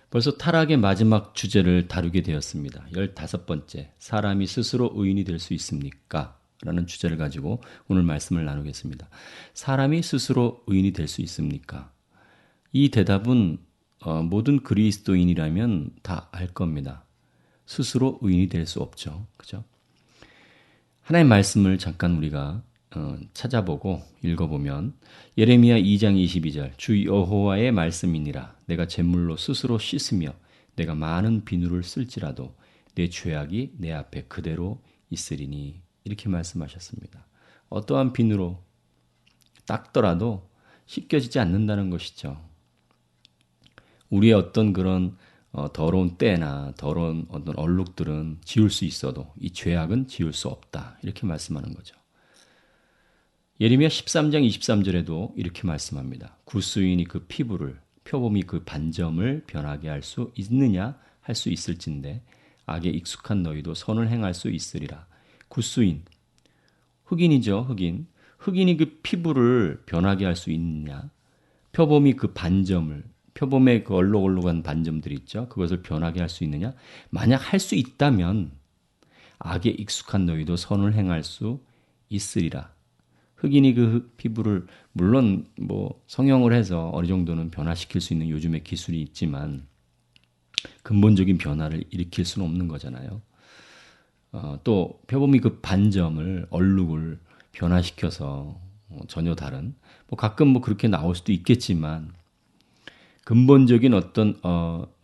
벌써 타락의 마지막 주제를 다루게 되었습니다. 15번째, 사람이 스스로 의인이 될 수 있습니까? 라는 주제를 가지고 오늘 말씀을 나누겠습니다. 사람이 스스로 의인이 될 수 있습니까? 이 대답은 모든 그리스도인이라면 다 알 겁니다. 스스로 의인이 될 수 없죠. 그죠? 하나의 말씀을 잠깐 우리가 찾아보고 읽어보면 예레미야 2장 22절 주 여호와의 말씀이니라 내가 제물로 스스로 씻으며 내가 많은 비누를 쓸지라도 내 죄악이 내 앞에 그대로 있으리니 이렇게 말씀하셨습니다. 어떠한 비누로 닦더라도 씻겨지지 않는다는 것이죠. 우리의 어떤 그런 더러운 때나 더러운 어떤 얼룩들은 지울 수 있어도 이 죄악은 지울 수 없다. 이렇게 말씀하는 거죠. 예레미야 13장 23절에도 이렇게 말씀합니다. 구수인이 그 피부를 표범이 그 반점을 변하게 할 수 있느냐 할 수 있을진데 악에 익숙한 너희도 선을 행할 수 있으리라. 구수인 흑인이죠. 흑인이 그 피부를 변하게 할 수 있느냐 표범이 그 반점을 표범의 그 얼룩얼룩한 반점들이 있죠. 그것을 변하게 할 수 있느냐 만약 할 수 있다면 악에 익숙한 너희도 선을 행할 수 있으리라. 흑인이 그 피부를 물론 뭐 성형을 해서 어느 정도는 변화시킬 수 있는 요즘의 기술이 있지만 근본적인 변화를 일으킬 수는 없는 거잖아요. 또 표범이 그 반점을 얼룩을 변화시켜서 전혀 다른 뭐 가끔 뭐 그렇게 나올 수도 있겠지만 근본적인 어떤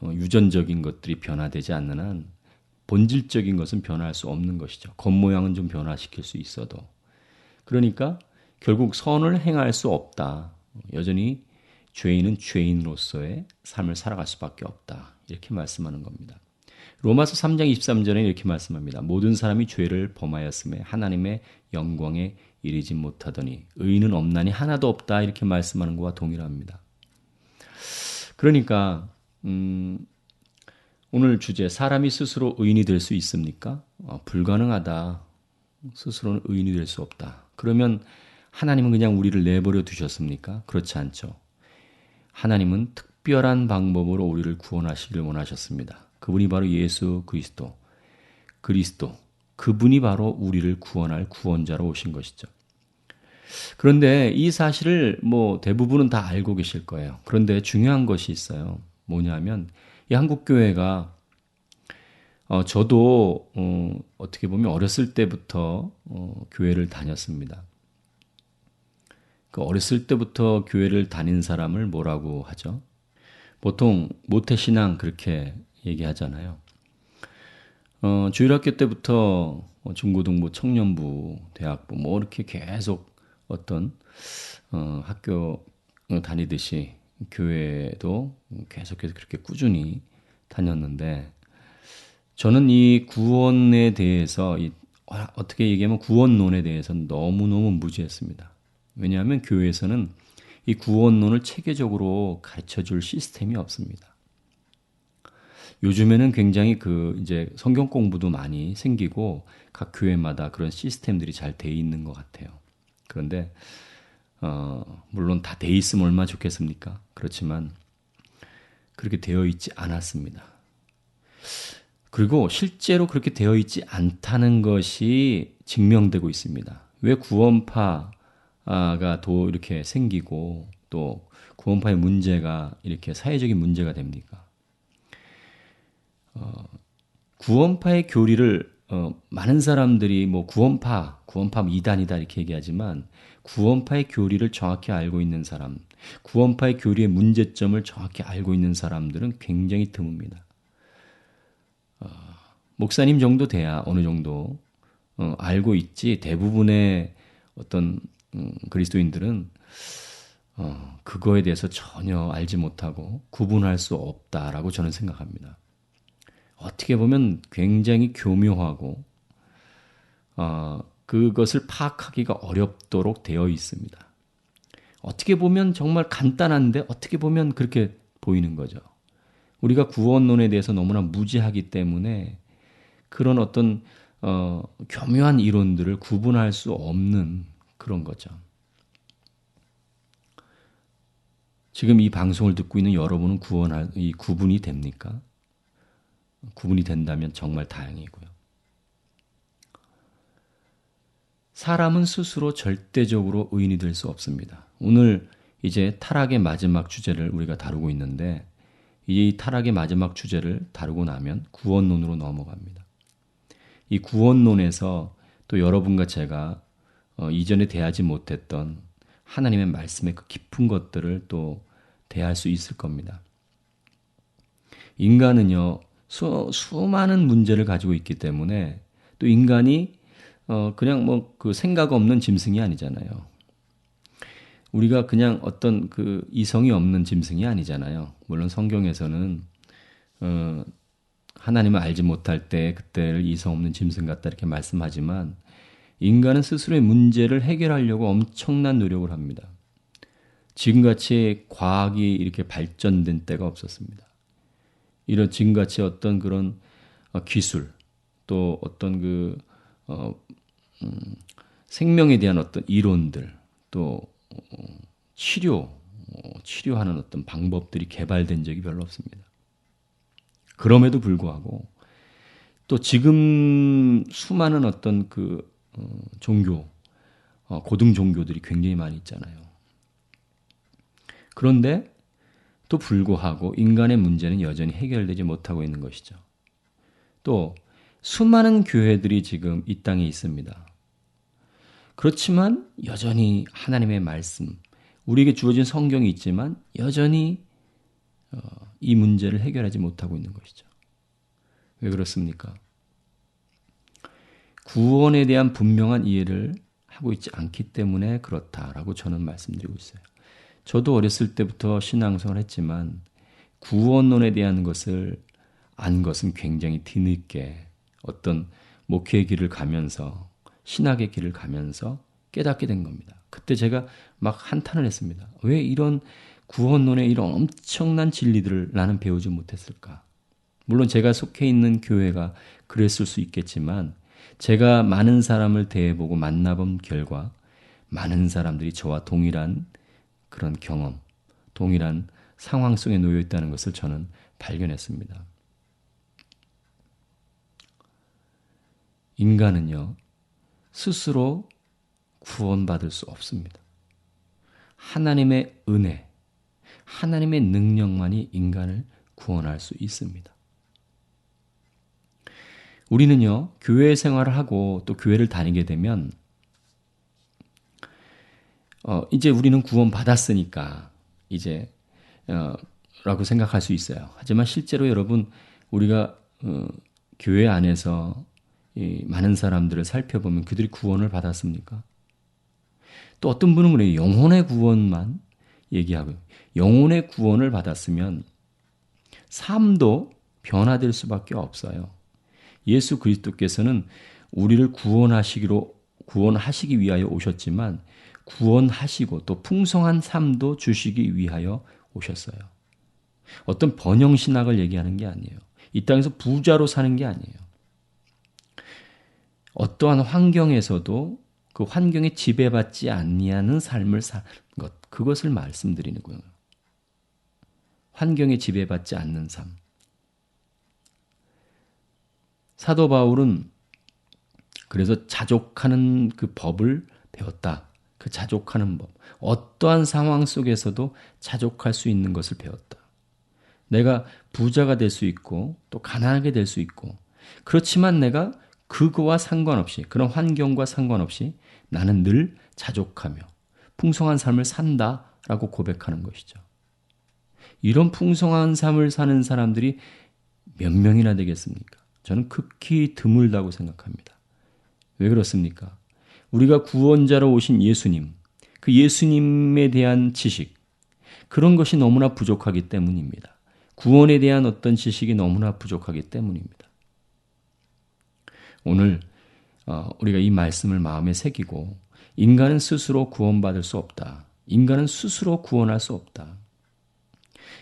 유전적인 것들이 변화되지 않는 한 본질적인 것은 변화할 수 없는 것이죠. 겉모양은 좀 변화시킬 수 있어도. 그러니까 결국 선을 행할 수 없다. 여전히 죄인은 죄인으로서의 삶을 살아갈 수밖에 없다. 이렇게 말씀하는 겁니다. 로마서 3장 23절에 이렇게 말씀합니다. 모든 사람이 죄를 범하였음에 하나님의 영광에 이르지 못하더니 의인은 없나니 하나도 없다. 이렇게 말씀하는 것과 동일합니다. 그러니까 오늘 주제 사람이 스스로 의인이 될 수 있습니까? 불가능하다. 스스로는 의인이 될 수 없다. 그러면 하나님은 그냥 우리를 내버려 두셨습니까? 그렇지 않죠. 하나님은 특별한 방법으로 우리를 구원하시길 원하셨습니다. 그분이 바로 예수 그리스도. 그분이 바로 우리를 구원할 구원자로 오신 것이죠. 그런데 이 사실을 뭐 대부분은 다 알고 계실 거예요. 그런데 중요한 것이 있어요. 뭐냐면 이 한국교회가 저도 어떻게 보면 어렸을 때부터 교회를 다녔습니다. 그 어렸을 때부터 교회를 다닌 사람을 뭐라고 하죠? 보통 모태신앙 그렇게 얘기하잖아요. 주일학교 때부터 중고등부, 청년부, 대학부 뭐 이렇게 계속 어떤 학교 다니듯이 교회도 계속해서 그렇게 꾸준히 다녔는데 저는 이 구원에 대해서 어떻게 얘기하면 구원론에 대해서는 너무너무 무지했습니다. 왜냐하면 교회에서는 이 구원론을 체계적으로 가르쳐줄 시스템이 없습니다. 요즘에는 굉장히 이제 성경 공부도 많이 생기고 각 교회마다 그런 시스템들이 잘 돼 있는 것 같아요. 그런데 물론 다 돼 있으면 얼마나 좋겠습니까? 그렇지만 그렇게 되어 있지 않았습니다. 그리고 실제로 그렇게 되어 있지 않다는 것이 증명되고 있습니다. 왜 구원파가 또 이렇게 생기고 또 구원파의 문제가 이렇게 사회적인 문제가 됩니까? 구원파의 교리를 많은 사람들이 뭐 구원파 이단이다 이렇게 얘기하지만 구원파의 교리를 정확히 알고 있는 사람, 구원파의 교리의 문제점을 정확히 알고 있는 사람들은 굉장히 드뭅니다. 목사님 정도 돼야 어느 정도 알고 있지 대부분의 어떤 그리스도인들은 그거에 대해서 전혀 알지 못하고 구분할 수 없다라고 저는 생각합니다. 어떻게 보면 굉장히 교묘하고 그것을 파악하기가 어렵도록 되어 있습니다. 어떻게 보면 정말 간단한데 어떻게 보면 그렇게 보이는 거죠. 우리가 구원론에 대해서 너무나 무지하기 때문에 그런 어떤 교묘한 이론들을 구분할 수 없는 그런 거죠. 지금 이 방송을 듣고 있는 여러분은 이 구분이 됩니까? 구분이 된다면 정말 다행이고요. 사람은 스스로 절대적으로 의인이 될 수 없습니다. 오늘 이제 타락의 마지막 주제를 우리가 다루고 있는데 이 타락의 마지막 주제를 다루고 나면 구원론으로 넘어갑니다. 이 구원론에서 또 여러분과 제가 이전에 대하지 못했던 하나님의 말씀의 그 깊은 것들을 또 대할 수 있을 겁니다. 인간은요, 수많은 문제를 가지고 있기 때문에 또 인간이 그냥 뭐 그 생각 없는 짐승이 아니잖아요. 우리가 그냥 어떤 그 이성이 없는 짐승이 아니잖아요. 물론 성경에서는 하나님을 알지 못할 때 그때를 이성 없는 짐승 같다 이렇게 말씀하지만 인간은 스스로의 문제를 해결하려고 엄청난 노력을 합니다. 지금같이 과학이 이렇게 발전된 때가 없었습니다. 이런 지금같이 어떤 그런 기술 또 어떤 그 생명에 대한 어떤 이론들 또 치료하는 어떤 방법들이 개발된 적이 별로 없습니다. 그럼에도 불구하고 또 지금 수많은 어떤 그 종교, 고등 종교들이 굉장히 많이 있잖아요. 그런데 또 불구하고 인간의 문제는 여전히 해결되지 못하고 있는 것이죠. 또 수많은 교회들이 지금 이 땅에 있습니다. 그렇지만 여전히 하나님의 말씀, 우리에게 주어진 성경이 있지만 여전히 이 문제를 해결하지 못하고 있는 것이죠. 왜 그렇습니까? 구원에 대한 분명한 이해를 하고 있지 않기 때문에 그렇다라고 저는 말씀드리고 있어요. 저도 어렸을 때부터 신앙생활을 했지만 구원론에 대한 것을 안 것은 굉장히 뒤늦게 어떤 목회의 길을 가면서 신학의 길을 가면서 깨닫게 된 겁니다. 그때 제가 막 한탄을 했습니다. 왜 이런 구원론의 이런 엄청난 진리들을 나는 배우지 못했을까? 물론 제가 속해 있는 교회가 그랬을 수 있겠지만 제가 많은 사람을 대해보고 만나본 결과 많은 사람들이 저와 동일한 그런 경험, 동일한 상황 속에 놓여 있다는 것을 저는 발견했습니다. 인간은요, 스스로 구원받을 수 없습니다. 하나님의 은혜, 하나님의 능력만이 인간을 구원할 수 있습니다. 우리는요, 교회 생활을 하고 또 교회를 다니게 되면 이제 우리는 구원받았으니까 이제 라고 생각할 수 있어요. 하지만 실제로 여러분 우리가 교회 안에서 이 많은 사람들을 살펴보면 그들이 구원을 받았습니까? 또 어떤 분은 그래요. 영혼의 구원만 얘기하고요. 영혼의 구원을 받았으면 삶도 변화될 수밖에 없어요. 예수 그리스도께서는 우리를 구원하시기 위하여 오셨지만 구원하시고 또 풍성한 삶도 주시기 위하여 오셨어요. 어떤 번영신학을 얘기하는 게 아니에요. 이 땅에서 부자로 사는 게 아니에요. 어떠한 환경에서도 그 환경에 지배받지 아니하는 삶을 사는 것, 그것을 말씀드리는 거예요. 환경에 지배받지 않는 삶. 사도 바울은 그래서 자족하는 그 법을 배웠다. 그 자족하는 법. 어떠한 상황 속에서도 자족할 수 있는 것을 배웠다. 내가 부자가 될 수 있고 또 가난하게 될 수 있고 그렇지만 내가 그거와 상관없이 그런 환경과 상관없이 나는 늘 자족하며 풍성한 삶을 산다라고 고백하는 것이죠. 이런 풍성한 삶을 사는 사람들이 몇 명이나 되겠습니까? 저는 극히 드물다고 생각합니다. 왜 그렇습니까? 우리가 구원자로 오신 예수님, 그 예수님에 대한 지식, 그런 것이 너무나 부족하기 때문입니다. 구원에 대한 어떤 지식이 너무나 부족하기 때문입니다. 오늘 우리가 이 말씀을 마음에 새기고 인간은 스스로 구원받을 수 없다. 인간은 스스로 구원할 수 없다.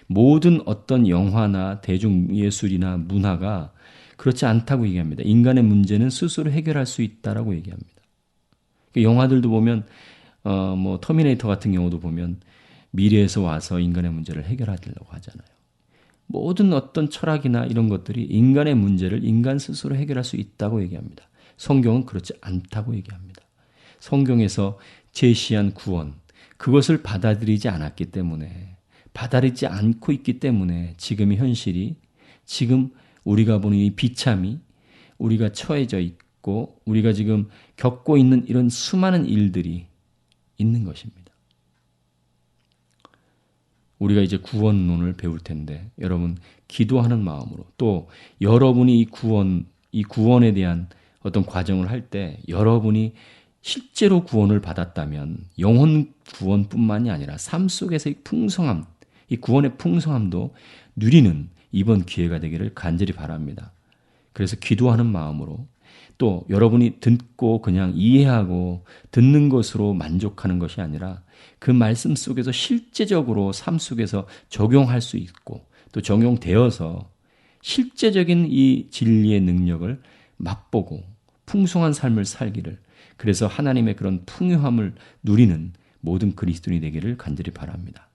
모든 어떤 영화나 대중예술이나 문화가 그렇지 않다고 얘기합니다. 인간의 문제는 스스로 해결할 수 있다라고 얘기합니다. 영화들도 보면 뭐 터미네이터 같은 경우도 보면 미래에서 와서 인간의 문제를 해결하려고 하잖아요. 모든 어떤 철학이나 이런 것들이 인간의 문제를 인간 스스로 해결할 수 있다고 얘기합니다. 성경은 그렇지 않다고 얘기합니다. 성경에서 제시한 구원, 그것을 받아들이지 않았기 때문에, 받아들이지 않고 있기 때문에 지금의 현실이, 지금 우리가 보는 이 비참이, 우리가 처해져 있고 우리가 지금 겪고 있는 이런 수많은 일들이 있는 것입니다. 우리가 이제 구원론을 배울 텐데 여러분 기도하는 마음으로, 또 여러분이 이 구원에 대한 어떤 과정을 할 때 여러분이 실제로 구원을 받았다면 영혼 구원뿐만이 아니라 삶 속에서의 풍성함, 이 구원의 풍성함도 누리는 이번 기회가 되기를 간절히 바랍니다. 그래서 기도하는 마음으로, 또 여러분이 듣고 그냥 이해하고 듣는 것으로 만족하는 것이 아니라 그 말씀 속에서 실제적으로 삶 속에서 적용할 수 있고 또 적용되어서 실제적인 이 진리의 능력을 맛보고 풍성한 삶을 살기를, 그래서 하나님의 그런 풍요함을 누리는 모든 그리스도인이 되기를 간절히 바랍니다.